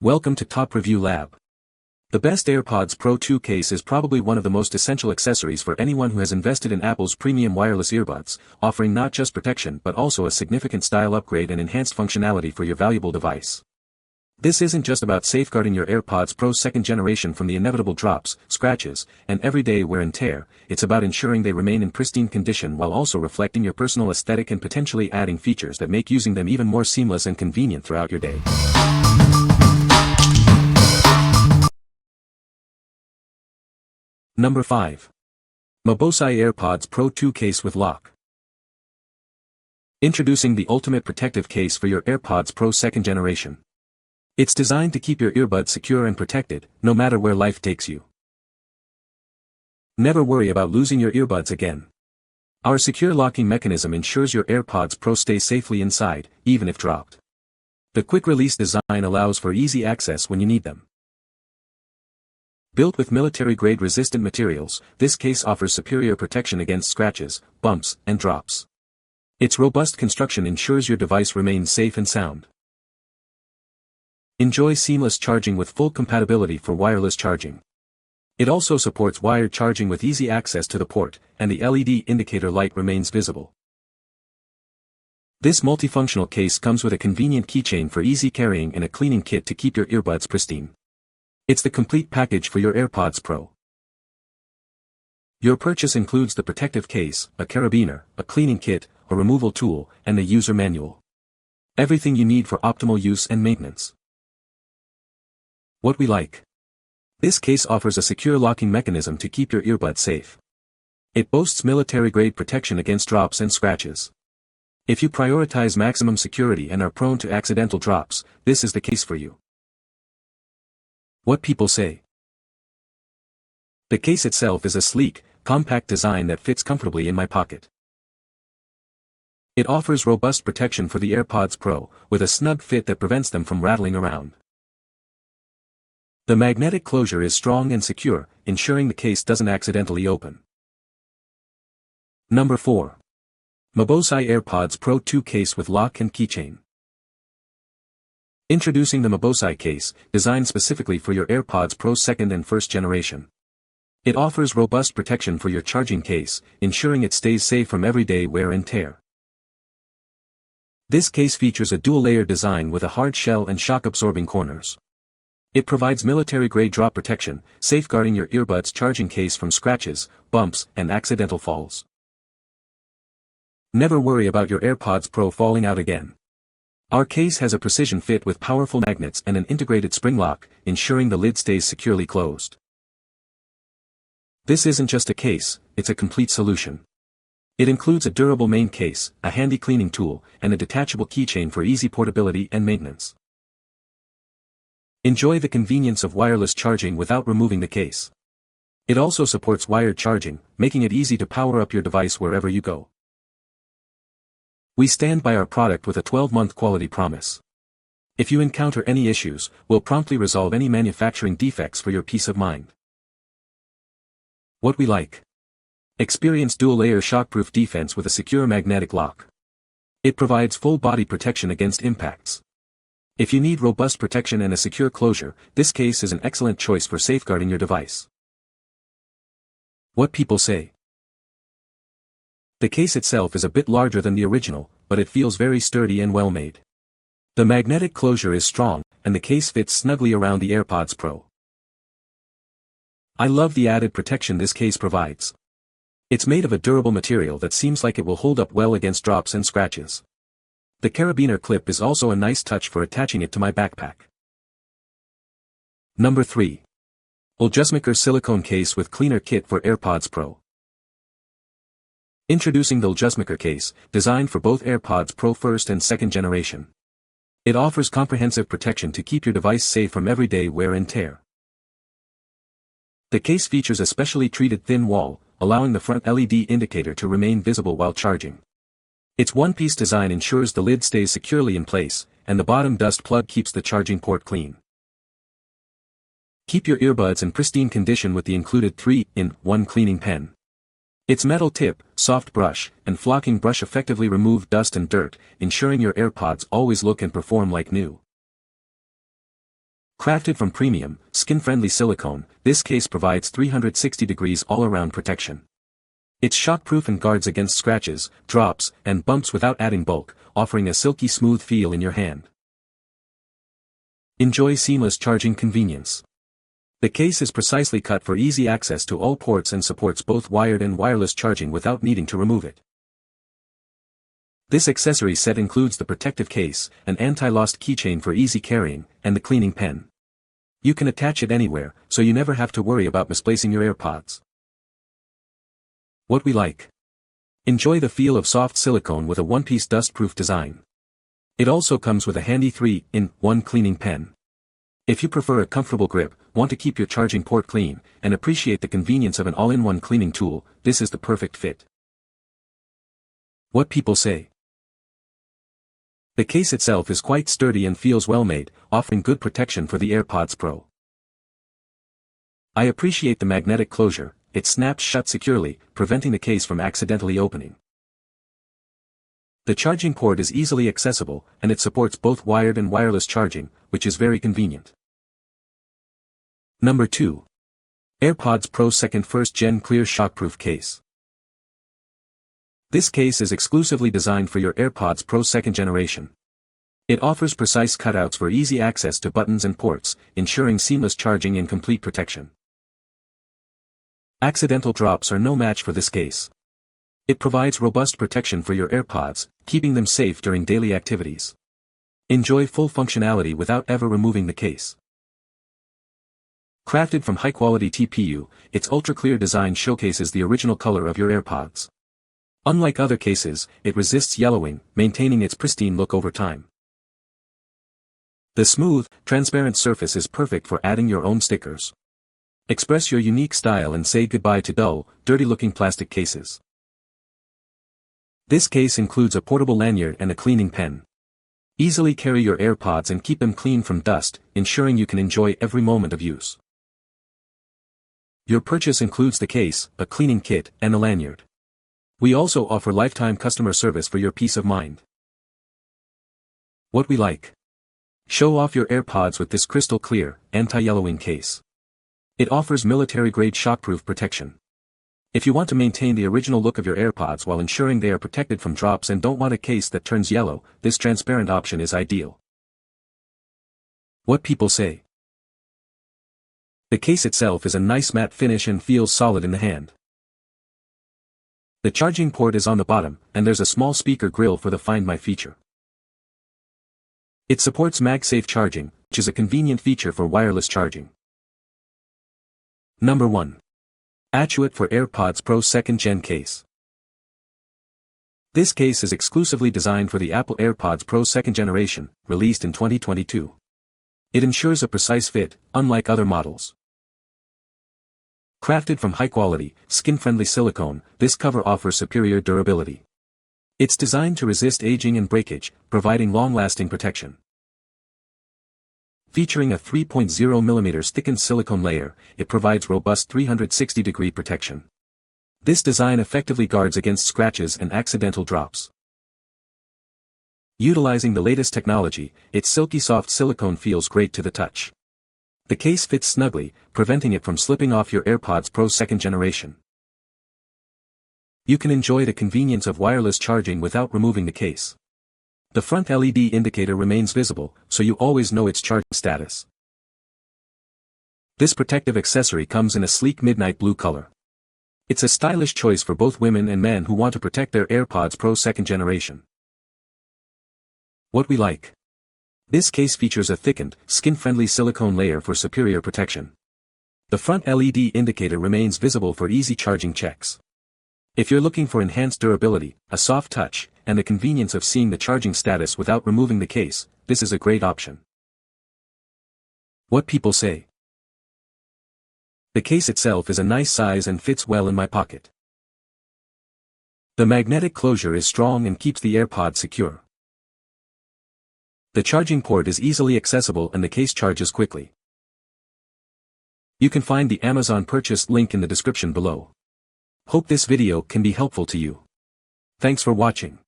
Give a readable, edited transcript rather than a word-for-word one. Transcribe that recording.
Welcome to Top Review Lab. The best AirPods Pro 2 case is probably one of the most essential accessories for anyone who has invested in Apple's premium wireless earbuds, offering not just protection but also a significant style upgrade and enhanced functionality for your valuable device. This isn't just about safeguarding your AirPods Pro second generation from the inevitable drops, scratches, and everyday wear and tear. It's about ensuring they remain in pristine condition while also reflecting your personal aesthetic and potentially adding features that make using them even more seamless and convenient throughout your day. Number 5. MOBOSI AirPods Pro 2 Case with Lock. Introducing the ultimate protective case for your AirPods Pro second generation. It's designed to keep your earbuds secure and protected, no matter where life takes you. Never worry about losing your earbuds again. Our secure locking mechanism ensures your AirPods Pro stay safely inside, even if dropped. The quick-release design allows for easy access when you need them. Built with military-grade resistant materials, this case offers superior protection against scratches, bumps, and drops. Its robust construction ensures your device remains safe and sound. Enjoy seamless charging with full compatibility for wireless charging. It also supports wired charging with easy access to the port, and the LED indicator light remains visible. This multifunctional case comes with a convenient keychain for easy carrying and a cleaning kit to keep your earbuds pristine. It's the complete package for your AirPods Pro. Your purchase includes the protective case, a carabiner, a cleaning kit, a removal tool, and a user manual. Everything you need for optimal use and maintenance. What we like. This case offers a secure locking mechanism to keep your earbuds safe. It boasts military-grade protection against drops and scratches. If you prioritize maximum security and are prone to accidental drops, this is the case for you. What people say. The case itself is a sleek, compact design that fits comfortably in my pocket. It offers robust protection for the AirPods Pro, with a snug fit that prevents them from rattling around. The magnetic closure is strong and secure, ensuring the case doesn't accidentally open. Number 4. MOBOSI AirPods Pro 2 Case with Lock and Keychain. Introducing the MOBOSI case, designed specifically for your AirPods Pro second and first generation. It offers robust protection for your charging case, ensuring it stays safe from everyday wear and tear. This case features a dual-layer design with a hard shell and shock-absorbing corners. It provides military-grade drop protection, safeguarding your earbuds charging case from scratches, bumps, and accidental falls. Never worry about your AirPods Pro falling out again. Our case has a precision fit with powerful magnets and an integrated spring lock, ensuring the lid stays securely closed. This isn't just a case, it's a complete solution. It includes a durable main case, a handy cleaning tool, and a detachable keychain for easy portability and maintenance. Enjoy the convenience of wireless charging without removing the case. It also supports wired charging, making it easy to power up your device wherever you go. We stand by our product with a 12-month quality promise. If you encounter any issues, we'll promptly resolve any manufacturing defects for your peace of mind. What we like. Experience dual-layer shockproof defense with a secure magnetic lock. It provides full body protection against impacts. If you need robust protection and a secure closure, this case is an excellent choice for safeguarding your device. What people say. The case itself is a bit larger than the original, but it feels very sturdy and well made. The magnetic closure is strong, and the case fits snugly around the AirPods Pro. I love the added protection this case provides. It's made of a durable material that seems like it will hold up well against drops and scratches. The carabiner clip is also a nice touch for attaching it to my backpack. Number 3. Ljusmicker Silicone Case with Cleaner Kit for AirPods Pro. Introducing the Ljusmicker case, designed for both AirPods Pro first and second generation. It offers comprehensive protection to keep your device safe from everyday wear and tear. The case features a specially treated thin wall, allowing the front LED indicator to remain visible while charging. Its one-piece design ensures the lid stays securely in place, and the bottom dust plug keeps the charging port clean. Keep your earbuds in pristine condition with the included 3-in-1 cleaning pen. Its metal tip, soft brush, and flocking brush effectively remove dust and dirt, ensuring your AirPods always look and perform like new. Crafted from premium, skin-friendly silicone, this case provides 360 degrees all-around protection. It's shockproof and guards against scratches, drops, and bumps without adding bulk, offering a silky smooth feel in your hand. Enjoy seamless charging convenience. The case is precisely cut for easy access to all ports and supports both wired and wireless charging without needing to remove it. This accessory set includes the protective case, an anti-lost keychain for easy carrying, and the cleaning pen. You can attach it anywhere, so you never have to worry about misplacing your AirPods. What we like. Enjoy the feel of soft silicone with a one-piece dust-proof design. It also comes with a handy 3-in-1 cleaning pen. If you prefer a comfortable grip, want to keep your charging port clean, and appreciate the convenience of an all-in-one cleaning tool, this is the perfect fit. What people say. The case itself is quite sturdy and feels well made, offering good protection for the Airpods Pro. I appreciate the magnetic closure, it snaps shut securely, preventing the case from accidentally opening. The charging port is easily accessible, and it supports both wired and wireless charging, which is very convenient. Number 2. Airpods Pro 2nd First Gen Clear Shockproof Case. This case is exclusively designed for your AirPods Pro 2nd generation. It offers precise cutouts for easy access to buttons and ports, ensuring seamless charging and complete protection. Accidental drops are no match for this case. It provides robust protection for your AirPods, keeping them safe during daily activities. Enjoy full functionality without ever removing the case. Crafted from high-quality TPU, its ultra-clear design showcases the original color of your AirPods. Unlike other cases, it resists yellowing, maintaining its pristine look over time. The smooth, transparent surface is perfect for adding your own stickers. Express your unique style and say goodbye to dull, dirty-looking plastic cases. This case includes a portable lanyard and a cleaning pen. Easily carry your AirPods and keep them clean from dust, ensuring you can enjoy every moment of use. Your purchase includes the case, a cleaning kit, and a lanyard. We also offer lifetime customer service for your peace of mind. What we like. Show off your AirPods with this crystal clear, anti-yellowing case. It offers military-grade shockproof protection. If you want to maintain the original look of your AirPods while ensuring they are protected from drops and don't want a case that turns yellow, this transparent option is ideal. What people say. The case itself is a nice matte finish and feels solid in the hand. The charging port is on the bottom, and there's a small speaker grill for the Find My feature. It supports MagSafe charging, which is a convenient feature for wireless charging. Number 1. ATUAT for AirPods Pro 2nd Gen Case. This case is exclusively designed for the Apple AirPods Pro 2nd generation, released in 2022. It ensures a precise fit, unlike other models. Crafted from high-quality, skin-friendly silicone, this cover offers superior durability. It's designed to resist aging and breakage, providing long-lasting protection. Featuring a 3.0mm thickened silicone layer, it provides robust 360-degree protection. This design effectively guards against scratches and accidental drops. Utilizing the latest technology, its silky soft silicone feels great to the touch. The case fits snugly, preventing it from slipping off your AirPods Pro 2nd generation. You can enjoy the convenience of wireless charging without removing the case. The front LED indicator remains visible, so you always know its charging status. This protective accessory comes in a sleek midnight blue color. It's a stylish choice for both women and men who want to protect their AirPods Pro 2nd generation. What we like. This case features a thickened, skin-friendly silicone layer for superior protection. The front LED indicator remains visible for easy charging checks. If you're looking for enhanced durability, a soft touch, and the convenience of seeing the charging status without removing the case, this is a great option. What people say. The case itself is a nice size and fits well in my pocket. The magnetic closure is strong and keeps the AirPod secure. The charging port is easily accessible and the case charges quickly. You can find the Amazon purchase link in the description below. Hope this video can be helpful to you. Thanks for watching.